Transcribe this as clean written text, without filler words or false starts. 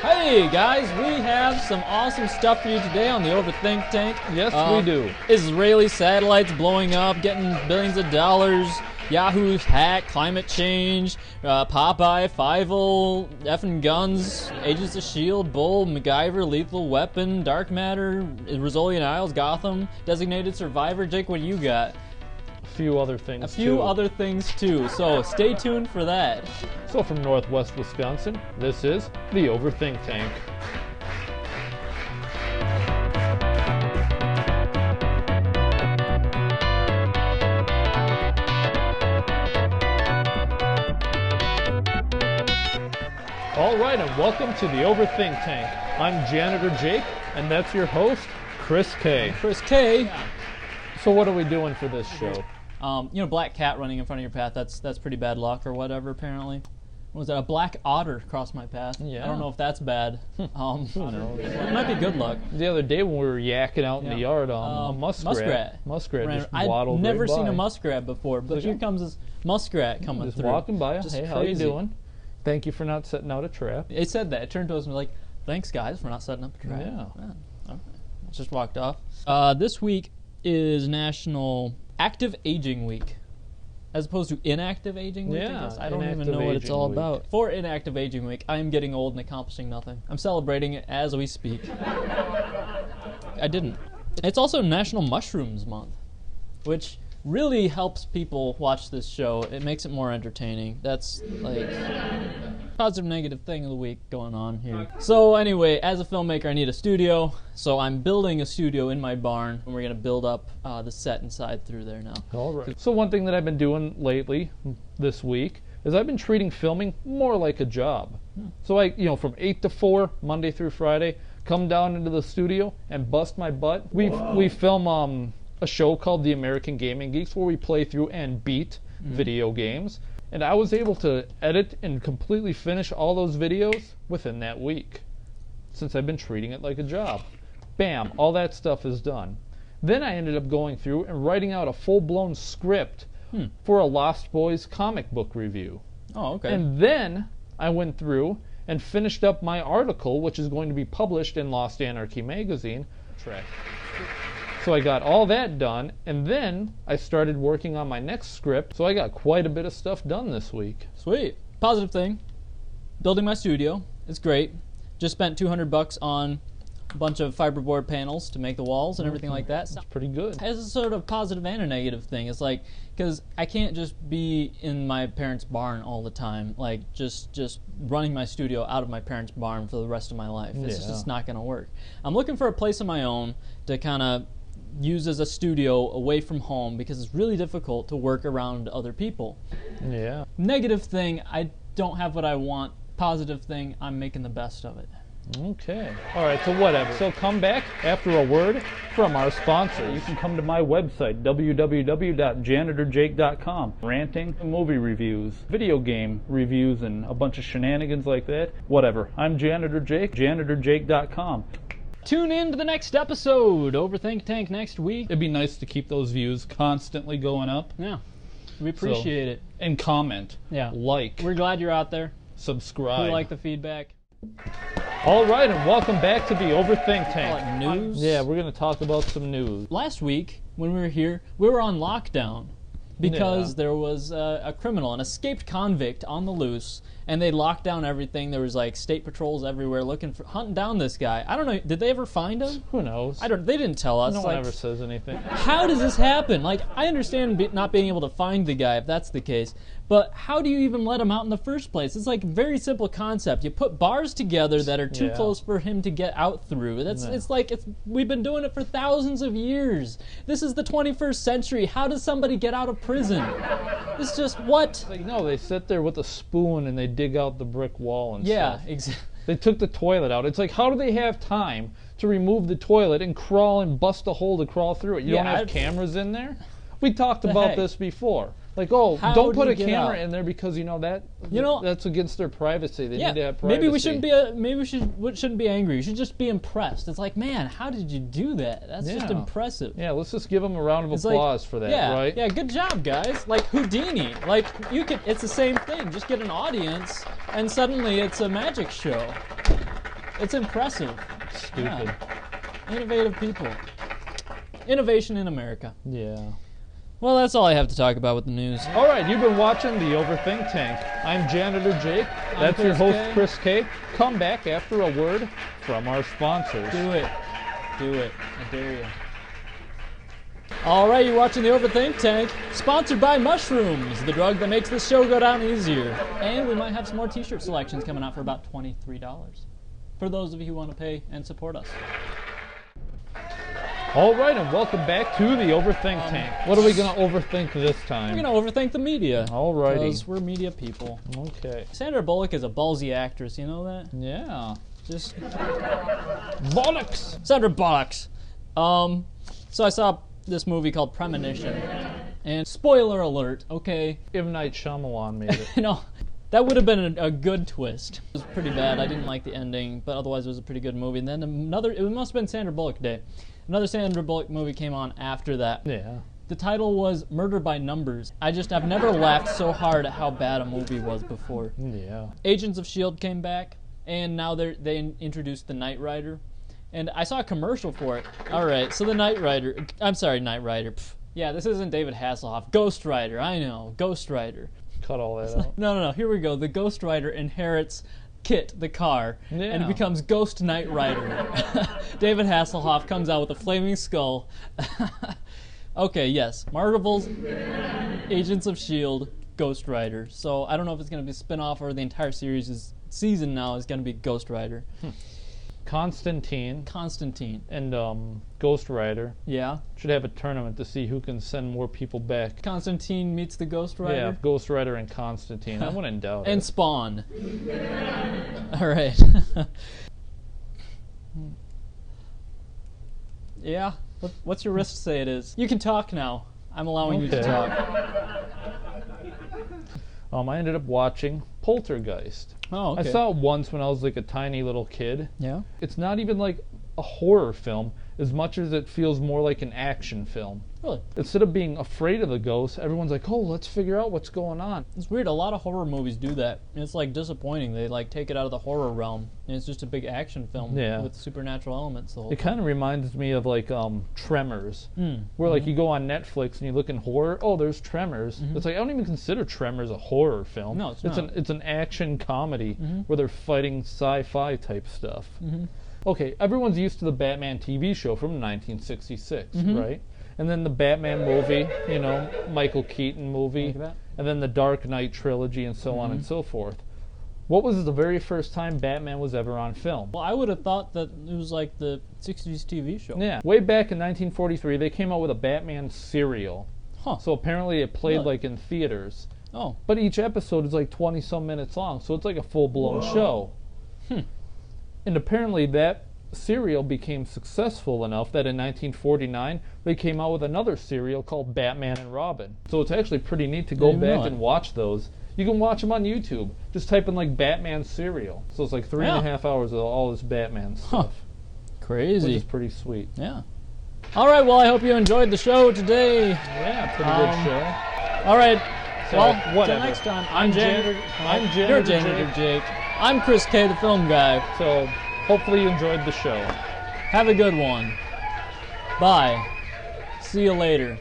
Hey guys, we have some awesome stuff for you today on the Overthink Tank. Yes, we do. Israeli satellites blowing up, getting billions of dollars. Yahoo's hack, climate change, Popeye, Fievel, effing guns, Agents of S.H.I.E.L.D., Bull, MacGyver, Lethal Weapon, Dark Matter, Rizzolian Isles, Gotham, Designated Survivor. Jake, what do you got? A few other things, A few other things, too. So stay tuned for that. So from Northwest Wisconsin, this is the Overthink Tank. All right, and welcome to the Overthink Tank. I'm Janitor Jake, and that's your host, Chris K. Chris K. So what are we doing for this show? Black cat running in front of your path, that's pretty bad luck or whatever, apparently. What was that? A black otter crossed my path. Yeah. I don't know if that's bad. Who knows? It might be good luck. The other day when we were yakking out in the yard, a muskrat just waddled I've never right seen by. a muskrat before, but here comes this muskrat coming Just through. walking by. Just Hey, how you crazy. doing? Thank you for not setting out a trap. It said that. It turned to us and was like, thanks, guys, for not setting up a trap. Yeah. Okay. Just walked off. This week is National Active Aging Week, as opposed to Inactive Aging Week. Yeah, I guess. I don't even Inactive know what it's Aging all Week. about. For Inactive Aging Week, I am getting old and accomplishing nothing. I'm celebrating it as we speak. I didn't. It's also National Mushrooms Month, which really helps people watch this show. It makes it more entertaining. That's like positive negative thing of the week going on here. So anyway, as a filmmaker, I need a studio. So I'm building a studio in my barn, and we're gonna build up the set inside through there now. All right. So one thing that I've been doing lately, this week, is I've been treating filming more like a job. So from 8 to 4, Monday through Friday, come down into the studio and bust my butt. We film a show called The American Gaming Geeks where we play through and beat video games. And I was able to edit and completely finish all those videos within that week, since I've been treating it like a job. Bam, all that stuff is done. Then I ended up going through and writing out a full-blown script for a Lost Boys comic book review. Oh, okay. And then I went through and finished up my article, which is going to be published in Lost Anarchy magazine. So I got all that done, and then I started working on my next script, so I got quite a bit of stuff done this week. Sweet. Positive thing. Building my studio. It's great. Just spent $200 on a bunch of fiberboard panels to make the walls and everything like that. It's pretty good. It's a sort of positive and a negative thing. It's like, because I can't just be in my parents' barn all the time, like just running my studio out of my parents' barn for the rest of my life. It's just not going to work. I'm looking for a place of my own to kind of use as a studio away from home, because it's really difficult to work around other people. Yeah. Negative thing, I don't have what I want. Positive thing, I'm making the best of it. Okay. All right, so whatever. So come back after a word from our sponsor. You can come to my website, www.janitorjake.com. Ranting, movie reviews, video game reviews, and a bunch of shenanigans like that. Whatever. I'm Janitor Jake, janitorjake.com. Tune in to the next episode, Overthink Tank next week. It'd be nice to keep those views constantly going up. Yeah, we appreciate it. And comment. Yeah. Like. We're glad you're out there. Subscribe. We like the feedback. All right, and welcome back to the Overthink Tank. News? Yeah, we're going to talk about some news. Last week, when we were here, we were on lockdown because there was a criminal, an escaped convict on the loose, and they locked down everything. There was like state patrols everywhere hunting down this guy. I don't know, did they ever find him? Who knows? They didn't tell us. No one ever says anything. How does this happen? Like, I understand not being able to find the guy if that's the case, but how do you even let him out in the first place? It's like a very simple concept. You put bars together that are too close for him to get out through. We've been doing it for thousands of years. This is the 21st century. How does somebody get out of prison? It's just what? Like, no, they sit there with a spoon and they dig out the brick wall and stuff. Yeah, exactly. They took the toilet out. It's like, how do they have time to remove the toilet and crawl and bust a hole to crawl through it? You don't have cameras in there? We talked about this before. Like, don't put a camera in there because that's against their privacy. They need to have privacy. Maybe we shouldn't be angry. We should just be impressed. It's like, man, how did you do that? That's just impressive. Yeah, let's just give them a round of applause for that, right? Yeah, good job, guys. Like Houdini. Like it's the same thing. Just get an audience, and suddenly it's a magic show. It's impressive. Stupid. Yeah. Innovative people. Innovation in America. Yeah. Well, that's all I have to talk about with the news. All right, you've been watching the Overthink Tank. I'm Janitor Jake. That's your Chris host, K. Chris K. Come back after a word from our sponsors. Do it. Do it. I dare you. All right, you're watching the Overthink Tank, sponsored by mushrooms, the drug that makes this show go down easier. And we might have some more t-shirt selections coming out for about $23. For those of you who want to pay and support us. All right, and welcome back to the Overthink Tank. What are we going to overthink this time? We're going to overthink the media. All righty. Because we're media people. Okay. Sandra Bullock is a ballsy actress, you know that? Yeah. Just... Bollocks! Sandra Bullock. So I saw this movie called Premonition. And spoiler alert, okay? M. Night Shyamalan made it. No, that would have been a good twist. It was pretty bad. I didn't like the ending, but otherwise it was a pretty good movie. And then it must have been Sandra Bullock Day. Another Sandra Bullock movie came on after that. Yeah. The title was Murder by Numbers. I've never laughed so hard at how bad a movie was before. Yeah. Agents of S.H.I.E.L.D. came back, and now they introduced the Knight Rider. And I saw a commercial for it. All right, so the Knight Rider. I'm sorry, Knight Rider. Pff, yeah, this isn't David Hasselhoff. Ghost Rider, I know. Ghost Rider. Cut all that out. No. Here we go. The Ghost Rider inherits Kit, the car, and becomes Ghost Knight Rider. David Hasselhoff comes out with a flaming skull. Okay, yes. Marvel's Agents of S.H.I.E.L.D., Ghost Rider. So I don't know if it's going to be a spin-off or the entire season now is going to be Ghost Rider. Constantine and Ghost Rider should have a tournament to see who can send more people back. Constantine meets the Ghost Rider? Yeah, Ghost Rider and Constantine. I wouldn't doubt it. And Spawn. All right. Yeah? What's your wrist say it is? You can talk now. I'm allowing you to talk. I ended up watching Poltergeist. Oh, okay. I saw it once when I was like a tiny little kid. Yeah? It's not even like a horror film as much as it feels more like an action film. Really? Instead of being afraid of the ghosts, everyone's like, oh, let's figure out what's going on. It's weird. A lot of horror movies do that. And it's like disappointing. They like take it out of the horror realm. And it's just a big action film with supernatural elements. The whole it kind of reminds me of like Tremors, where like you go on Netflix and you look in horror. Oh, there's Tremors. It's like I don't even consider Tremors a horror film. No, it's not. It's an action comedy where they're fighting sci-fi type stuff. Okay, everyone's used to the Batman TV show from 1966, right? And then the Batman movie, Michael Keaton movie, and then the Dark Knight trilogy, and so on and so forth. What was the very first time Batman was ever on film? Well, I would have thought that it was like the 60s TV show. Yeah. Way back in 1943, they came out with a Batman serial. Huh. So apparently it played like in theaters. Oh. But each episode is like 20-some minutes long, so it's like a full-blown show. And apparently that serial became successful enough that in 1949 they came out with another serial called Batman and Robin. So it's actually pretty neat to go back and watch those. You can watch them on YouTube. Just type in like Batman serial. So it's like 3.5 hours of all this Batman stuff. Crazy. Which is pretty sweet. Yeah. All right, well, I hope you enjoyed the show today. Yeah, pretty good show. All right. So, well, whatever. Till next time. I'm You're Janitor Jake. I'm Chris K, the film guy. So hopefully you enjoyed the show. Have a good one. Bye. See you later.